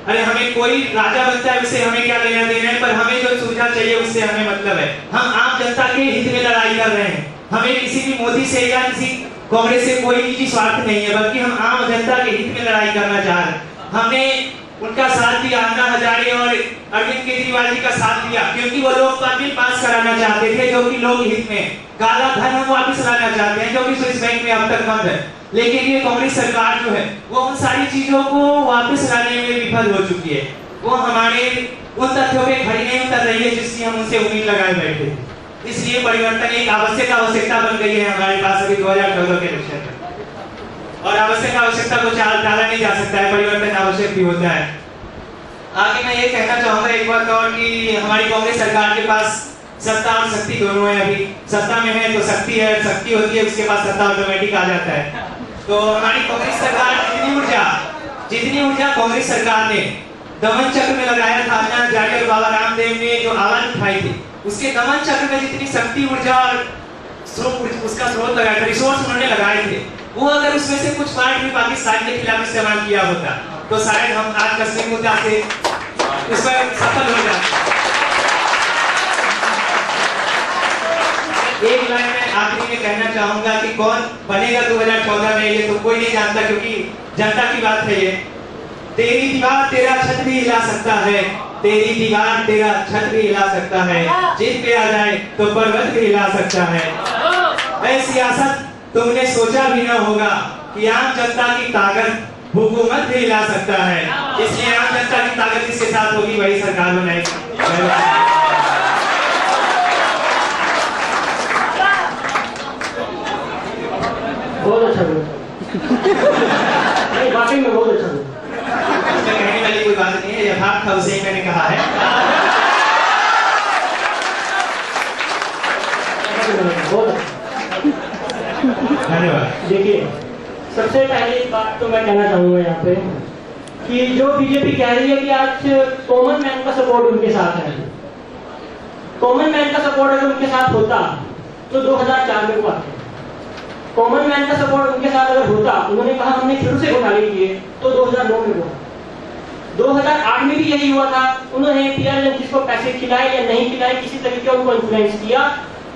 अरे हमें कोई राजा बनता है उससे हमें क्या लेना देना है, पर हमें जो सुविधा चाहिए उससे हमें मतलब है। हम आम जनता के हित में लड़ाई कर रहे हैं। हमें किसी भी मोदी से या किसी कांग्रेस से कोई निजी स्वार्थ नहीं है, बल्कि हम आम जनता के हित में लड़ाई करना चाह रहे हैं। हमने उनका साथ दिया, अन्ना हजारे और अरविंद केजरीवाल जी का साथ दिया, क्योंकि वो लोकपाल बिल पास कराना चाहते थे जो कि लोक हित में। काला धन हम वापस लाना चाहते हैं जो कि स्विस बैंक में अब तक बंद है। लेकिन ये कांग्रेस सरकार जो है वो उन सारी चीजों को वापस लाने में विफल हो चुकी है। वो हमारे उन तथ्यों पे खड़ी नहीं उतर रही है जिसकी हम उनसे उम्मीद लगाए बैठे थे। इसलिए परिवर्तन एक आवश्यकता बन गई है हमारे पास अभी 2014 के इलेक्शन में। और आवश्यकता को टाला नहीं जा सकता है, परिवर्तन आवश्यक भी होता है। आगे मैं ये कहना चाहूंगा एक बात और कि हमारी कांग्रेस सरकार के पास सत्ता और शक्ति दोनों है। अभी सत्ता में है तो शक्ति है, शक्ति होती है उसके पास सत्ता ऑटोमेटिक आ जाता है। तो हमारी कांग्रेस सरकार जितनी ऊर्जा कांग्रेस सरकार ने दमन चक्र में लगाया था, अन्ना हजारे और बाबा रामदेव ने जो आवाज उठाई थी, उसके दमन चक्र में जितनी शक्ति ऊर्जा और उसका स्रोत लगाया था, रिसोर्स उन्होंने लगाए थे, वो अगर उसमें से कुछ पार्ट भी पाकिस्तान के खिलाफ इस्तेमाल किया होता तो शायद हम आज कश्मीर मुद्दा से इस पर सफल हो जाते। एक लाइन में आखिरी में कहना चाहूंगा कि कौन बनेगा 2014 में ये तो कोई नहीं जानता, क्योंकि जनता की बात है ये। तेरी दीवार तेरा छत भी हिला सकता है, तेरी दीवार तेरा छत भी हिला सकता है, जिद पे आ जाए तो पर्वत भी हिला सकता है। ऐ सियासत तुमने सोचा भी ना होगा कि आम जनता की ताकत हुकूमत भी हिला सकता है। इसलिए आम जनता की ताकत जिसके साथ होगी वही सरकार बनाएगी। बहुत अच्छा नहीं, वाकई में बहुत अच्छा इसमें कहने वाली कोई बात नहीं है, यथार्थ था उसे मैंने कहा है। बहुत धन्यवाद। देखिए, सबसे पहली बात तो मैं कहना चाहूंगा यहाँ पे कि जो बीजेपी कह रही है कि आज कॉमन मैन का सपोर्ट उनके साथ है। कॉमन मैन का सपोर्ट अगर उनके साथ होता तो 2004 में हुआ था। कॉमन मैन का सपोर्ट उनके साथ अगर होता, उन्होंने कहा हमने शुरू से घोटाले किए, तो 2009 में हुआ। 2008 में भी यही हुआ था। उन्होंने पीआर एजेंसीज को पैसे खिलाए या नहीं खिलाए, किसी तरीके का उनको इन्फ्लुएंस किया,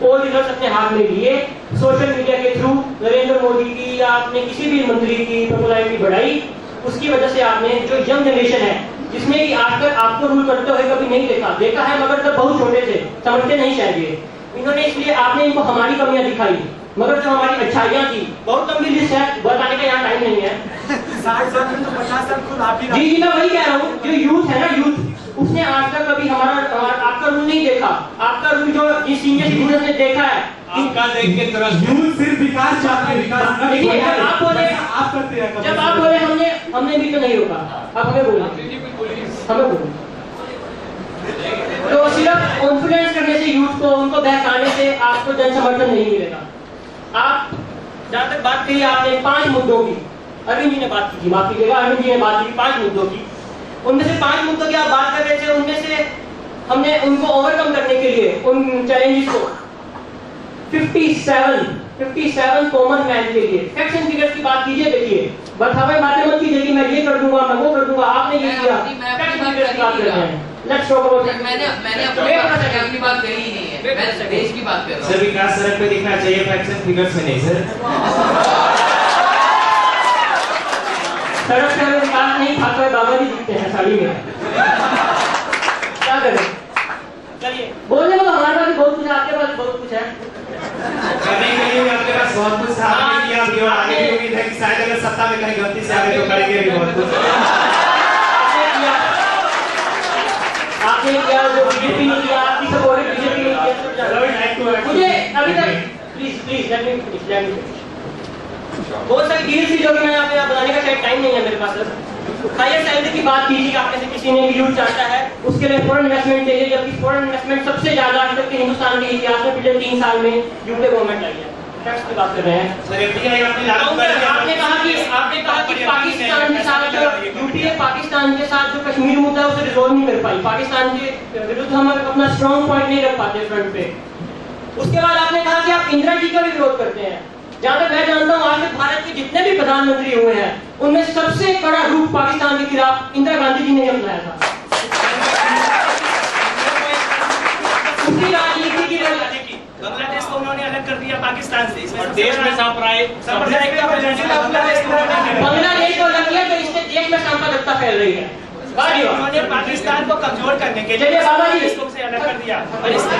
पोल रिजल्ट्स अपने हाथ में लिए, सोशल मीडिया के थ्रू नरेंद्र मोदी की या अपने किसी भी मंत्री की पॉपुलैरिटी बढ़ाई। उसकी वजह से आपने जो यंग जनरेशन है, जिसने कि आज तक आपको रूल करते हुए कभी नहीं देखा है, मगर जब बहुत छोटे थे, समझते नहीं शायद ये, इन्होंने इसलिए आपने इनको हमारी कमियां दिखाई, मगर जो हमारी अच्छाइयां थी, बहुत लंबी लिस्ट है, बताने का यहाँ टाइम नहीं है। 60 साल में तो 50 साल खुद आप ही। जी मैं वही कह रहा हूँ, जो यूथ है ना, यूथ उसने आज तक कभी हमारा आपका रूल नहीं देखा। आपका रूल जो जिस सीनियर सिटीजन ने देखा है, आपका देख के तुरंत यूथ सिर्फ विकास चाहते हैं, विकास। देखिए जब आप बोले आप करते हैं, जब आप बोले हमने भी तो नहीं रोका, अब हमें बोले तो सिर्फ कॉन्फिडेंस करने से यूथ को, उनको बहकाने से आपको जन समर्थन नहीं मिलेगा। आप जहाँ तक बात कही आपने 5 मुद्दों की, अरविंद जी ने बात की थी, माफ कीजिएगा, अरविंद जी ने बात की 5 मुद्दों की, उनमें से 5 मुद्दों की आप बात कर रहे थे, उनमें से हमने उनको ओवरकम करने के लिए उन चैलेंजेस को 57 कॉमन मैन के लिए फैक्ट्स एंड फिगर्स की बात कीजिए। देखिए बथावे बातें मत कीजिए कि मैं ये कर दूंगा, मैं वो कर दूंगा, आपने ये किया। फैक्ट्स एंड फिगर्स की बात कर रहे हैं। लेट्स टॉक अबाउट मैंने अपनी बात कही ही नहीं है, मैं देश की बात कर रहा हूं। सर विकास सड़क पे दिखना चाहिए, फैक्ट्स एंड फिगर्स में नहीं सर। सड़क पे विकास नहीं, खाकर बाबा जी दिखते हैं साड़ी में, क्या करें। चलिए बोलने को तो हमारे पास बहुत कुछ है, आपके पास बहुत कुछ है करने के लिए आपके पास बहुत कुछ था, आपने किया भी और आगे भी उम्मीद है कि शायद अगर सत्ता में कहीं गलती से आगे तो करेंगे भी बहुत कुछ। आपने किया जो बीजेपी ने किया, आपकी सपोर्ट बीजेपी ने किया। मुझे अभी तक प्लीज लेट मी फिनिश। बहुत सारी डील थी जो कि मैं आपको बताने का शायद टाइम नहीं है मेरे पास। हायर सैलरी की बात की थी, आपने से किसी ने भी यूज चाहता है, उसके लिए फॉरेन इन्वेस्टमेंट चाहिए, जबकि फॉरेन इन्वेस्टमेंट सबसे ज्यादा आज तक के हिंदुस्तान के इतिहास में पिछले 3 साल में यूके गवर्नमेंट आई है। टैक्स की बात कर रहे हैं सर, एफडीआई आपने लागू कर दिया। आपने कहा कि पाकिस्तान के साथ जो यूपीए पाकिस्तान के साथ जो कश्मीर मुद्दा है उसे रिजॉल्व नहीं कर पाई, पाकिस्तान के विरुद्ध हम अपना स्ट्रॉन्ग पॉइंट नहीं रख पाते फ्रंट पे। उसके बाद आपने कहा कि आप इंदिरा जी का भी विरोध करते हैं। जहां तक मैं जानता हूँ आज तक भारत के जितने भी प्रधानमंत्री हुए हैं उनमें सबसे बड़ा रूप पाकिस्तान के खिलाफ इंदिरा गांधी जी ने अपनाया था। उसकी राजनीति की वजह बांग्लादेश को उन्होंने अलग कर दिया पाकिस्तान से। इसमें देश में सांप्रदायिकता बांग्लादेश को अलग किया तो इससे देश में सांप्रदायिकता फैल रही है। उन्होंने पाकिस्तान को कमजोर करने के लिए चलिए बाबा जी देशों से अलग कर दिया और इससे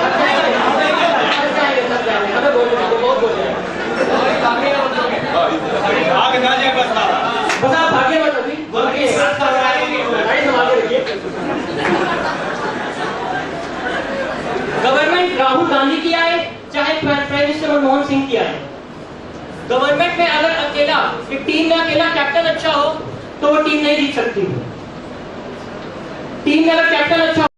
बस आप भागे मत अभी गवर्नमेंट राहुल गांधी की आए चाहे प्राइम मिनिस्टर मनमोहन सिंह की आए, गवर्नमेंट में अगर अकेला एक टीम में अकेला कैप्टन अच्छा हो तो वो टीम नहीं जीत सकती। टीम में अगर कैप्टन अच्छा